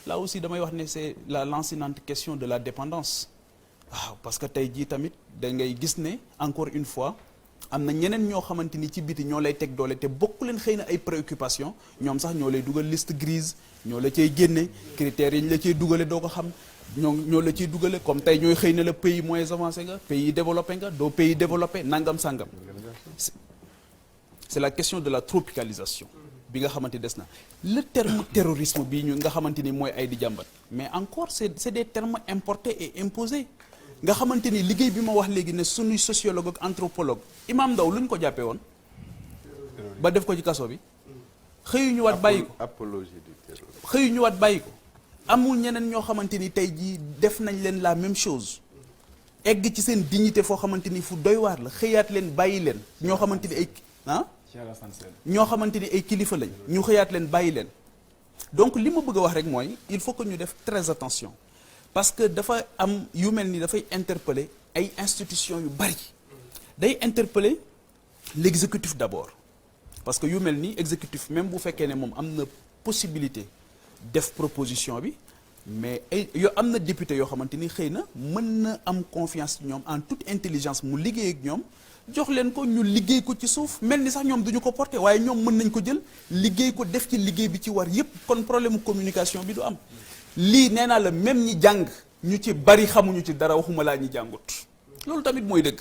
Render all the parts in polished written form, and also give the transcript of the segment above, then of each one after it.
là aussi damay wax ne c'est la lancinante question de la dépendance waaw parce que tey jii tamit da ngay gis ne encore une fois am na ñeneen ñoo xamante ni ci biti ñoo lay teg doole te bokk leen xëy na ay préoccupations ñoom sax ñoo lay dugal liste grise ñoo la cay génne critères yi ñu la cay dugale doo ko xam ñoo la ciy dugale comme tey ñooy xëy na la pays moins avancé nga pays développé nga doo pays développé nangam sangam c'est la question de la tropicalisation bi nga xamante des na le terme terrorisme bii ñu nga xamante ni mooy ay di jàmbat mais encore c'est des termes importés et imposés nga xamante ni liggéey bi ma wax léegi ne suñuy sociologue ak anthropologue Imam Ndao lu ñu ko jàppee woon ba def ko ci kaso bi xëyu ñu waat bàyyi ko apologie du terrorisme xëyu ñu waat bàyyi ko amul ñeneen ñoo xamante ni tey jii def nañ leen la même chose egg ci seen dignité foo xamante ni fu doy waar la xëyaat leen bàyyi leen ñoo xamante ni ay ñoo xamante ni ay kilifa lañ ñu xëyaat leen bàyyi leen donc li ma bëgg a wax rek mooy il faut que ñu def très attention parce que dafa am yu mel ni dafay interpeller ay institutions yu bari day interpeller l'exécutif d'abord parce que yu mel ni exécutif même bu fekkee ne moom am na possibilité def proposition bi mais ay am na député yoo xamante ni xëy na mën na am confiance ñoom en toute intelligence mu liggéey ak ñoom jox leen ko ñu liggéey ko ci suuf mel ni sax ñoom duñu ko porter waaye ñoom mën nañ ko jël liggéey ko def ci liggéey bi ci war yépp kon problème communication bi du am lii nee naa la même ñi jàng ñu ci bari xamuñu ci dara waxuma laa ñi jàngut loolu tamit mooy dëgg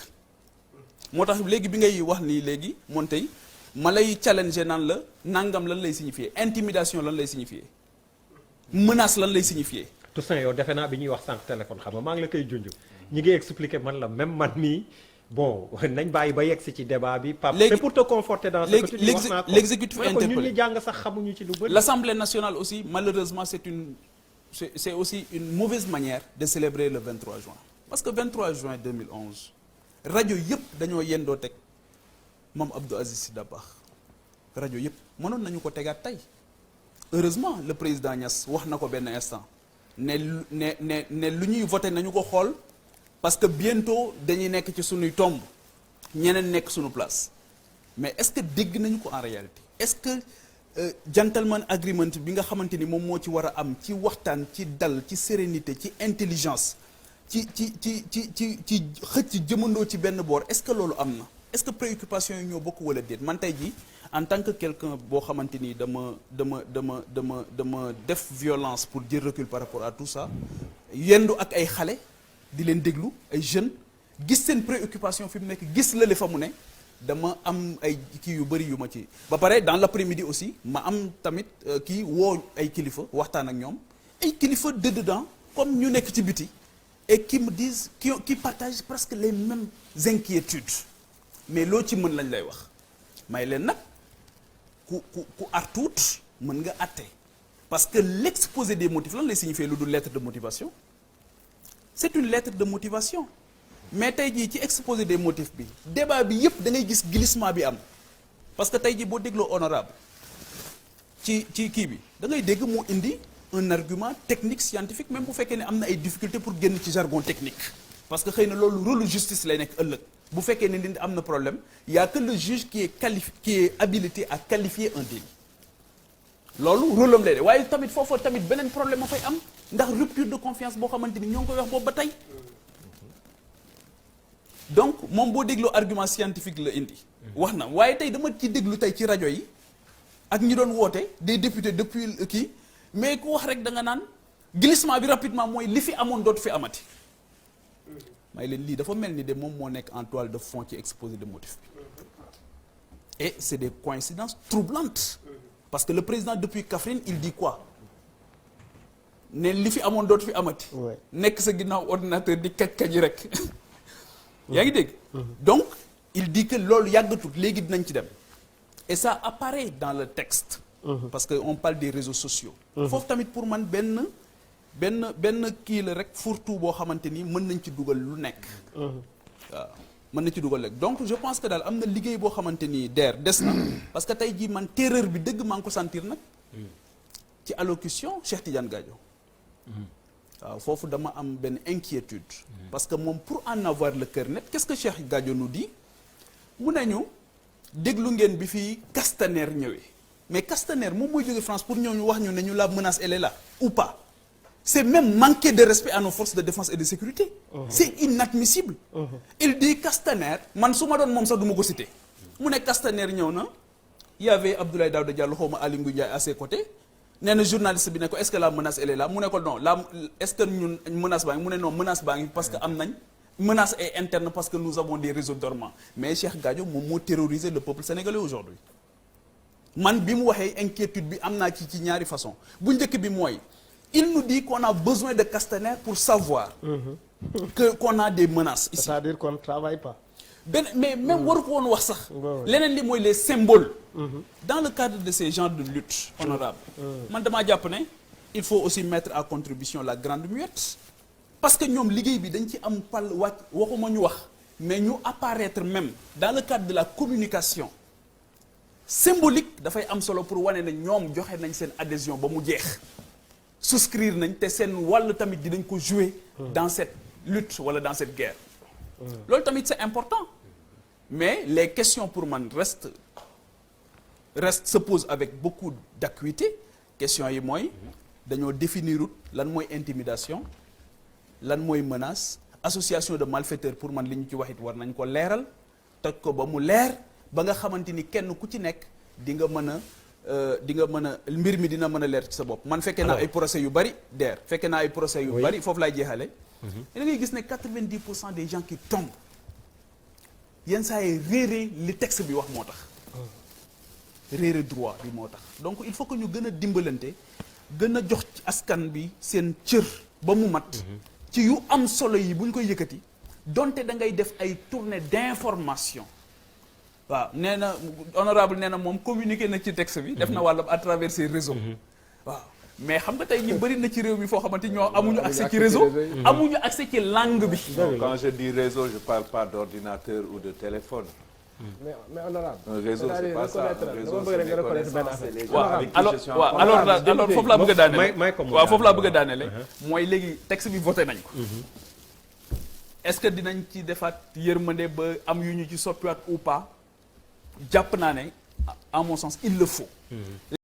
moo tax léegi bi ngay wax nii léegi moom tey ma lay challenger naan la nangam lan lay signifier intimidation lan lay signifier menace lan lay signifier. Toussaint yow defe naa bi ñuy wax sànq téléphone xam nga maa ngi la koy junj ñi ngi expliquer man la même man mii bon nañ bàyyi ba yegg si ci débat bi. Pape c'est pour te conforter dans ce que tu dis wax naa ko l'exécutif interpellé ñun ñi jàng sax xamuñu ci lu bëri. L'Assemblée nationale aussi malheureusement c'est aussi une mauvaise manière de célébrer le 23 juin parce que 23 juin 2011 rajo yëpp dañoo yendoo teg moom Abdou Aziz Sy Dabakh rajo yëpp mënoon nañu ko tegaat tey heureusement le président Niass wax na ko benn instant ne lu ñuy voté nañu ko xool parce que bientôt dañuy nekk ci suñuy tomb ñeneen nekk suñu place mais est-ce que dégg nañu ko en réalité est-ce que gentleman agreement bi nga xamante ni moom moo ci war a am ci waxtaan ci dal ci sérénité ci intelligence ci xëcc jëmandoo ci benn boor est-ce que loolu am na est-ce que préoccupation yi ñoo bokk wala déet man tey jii en tant que quelqu'un boo xamante ni dama def violence pour jël recul par rapport à tout ça yendu ak ay xale di leen déglu ay jeunes gis seen préoccupation fi mu nekk gis lële fa mu ne dama am ay kii yu bëri yu ma ci ba pare dans l'après-midi aussi ma am tamit kii woo ay kilifa waxtaan ak ñoom ay kilifa de dedans comme ñu nekk ci biti et qui me disent qui partagent presque les mêmes inquiétudes mais loo ci mën lañ lay wax may leen nag ku artuut mën nga àtte parce que l'exposé des motifs lan lay signifier lu dul lettre de motivation c'est une lettre de motivation mais tey jii ci exposé des motifs bi débat bi yépp da ngay gis glissement bi am parce que tey jii boo dégloo honorable ci kii bi da ngay dégg mu indi un argument technique scientifique même bu fekkee ne am na ay difficultés pour génn ci jargon technique parce que xëy na loolu rôle justice lay nekk ëllëg bu fekkee ne nit am na problème y a que le juge qui est habilité à qualifier un délit loolu rôle am lay de waaye tamit foofu tamit beneen problème a fay am ndax rupture de confiance boo xamante ni ñoo ngi koy wax boobu ba tey donc moom boo dégloo argument scientifique la indi wax na waaye tey dama ci déglu tey ci rajo yi ak ñi doon woote des députés depuis kii mais ku wax rek da nga naan glissement bi rapidement mooy li fi amoon dootu fi amati may leen lii dafa mel ni de moom moo nekk en toile de fond ci exposé de motifs bi et c'est des coïncidences troublantes parce que le président depuis Kaffrine il dit quoi ne li fi amoon dootu fi amati nekk sa ginnaaw ordinateur di kaj-kaji rek yaa ngi dégg donc il dit que loolu yàggatut léegi dinañ ci dem et ça apparaît dans le texte parce que on parle des réseaux sociaux foofu tamit pour man benn kii la rek fourre-tout boo xamante ni mën nañ ci dugal lu nekk waaw mën nañ ci dugal rek donc je pense que daal am na liggéey boo xamante ni des na parce que tey jii man terreur bi dëgg maa ngi ko sentir nag ci allocution Cheikh Tidiane Gadio waaw foofu dama am benn inquiétude parce que moom pour en avoir le cœur net qu'est-ce que Cheikh Gadio nous dit mu nañu déglu ngeen bi fii Castaner ñëwee mais Castaner moom mooy jóge France pour ñëw ñu wax ñu ne ñu la menace elle est là ou pas c'est même manquer de respect à nos forces de défense et de sécurité. C'est inadmissible. Il dit Castaner man su ma doon moom sax du ma ko citer mu ne Castaner ñëw na il y avait Abdoulaye Daouda Diallo xaw ma Aly Ngouille Ndiaye à ses côtés nee na journaliste bi ne ko est-ce que la menace elle est là mu ne ko non la est-ce que ñun menace baa ngi mu ne non menace baa ngi parce que am nañ menace est interne parce que nous avons des réseaux dormants mais Cheikh Gadio moom moo terrorisé le peuple sénégalais aujourd'hui man bi mu waxee inquiétude bi am naa ci ñaari façon bu njëkk bi mooy il nous dit qu'on a besoin de Castaner pour savoir qu'on a des menaces ici. C'est-à-dire qu'on ne travaille pas. Mais même waru ko woon wax sax leneen li mooy les symboles dans le cadre de ces genres de lutte honorable man damaa jàpp ne il faut aussi mettre à contribution la grande muette parce que ñoom liggéey bi dañ ci am pal waxuma ñu wax mais ñu apparaître même dans le cadre de la communication symbolique dafay am solo pour wane ne ñoom joxe nañ seen adhésion ba mu jeex souscrire nañ te seen wàll tamit dinañ ko jouer dans cette lutte wala dans cette guerre loolu tamit c'est important mais les questions pour man restent se posent avec beaucoup d'acuité questions yi mooy dañoo définir lan mooy intimidation lan mooy menace association de malfaiteurs pour man li ñu ci wax it war nañ ko leeral toj ko ba mu leer ba nga xamante ni kenn ku ci nekk di nga mën a mbir mi dina mën a leer ci sa bopp man fekkee naa ay procès yu bari fekkee naa ay procès yu bari foofu laay jeexale da ngay gis ne 90% des gens qui tombent yenn saa yi réere li texte bi wax moo tax réere droit bi moo tax donc il faut que ñu gën a dimbalante gën a jox ci askan bi seen cër ba mu mat ci yu am solo yi bu ñu koy yëkkati donte da ngay def ay tournée d'information waaw nee na honorable nee na moom communiqué na ci texte bi def na wàllam à travers ses réseaux waaw mais xam nga tey ñu bëri na ci réew mi foo xamante ñoo amuñu accès ci réseau amuñu accès ci langue bi quand je dis réseau je parle pas d'ordinateur ou de téléphone mais honorable un réseau c'est pas ça un réseau c'est des connaissances et les gens waaw avec qui je suis en alors foofu laa bëgg a daanele comme waaw foofu laa bëgg a daanele mooy léegi texte bi voté nañ ko est-ce que dinañ ci defaat yërmande ba am yu ñu ci soppiwaat ou pas jàpp naa ne à mon sens il le faut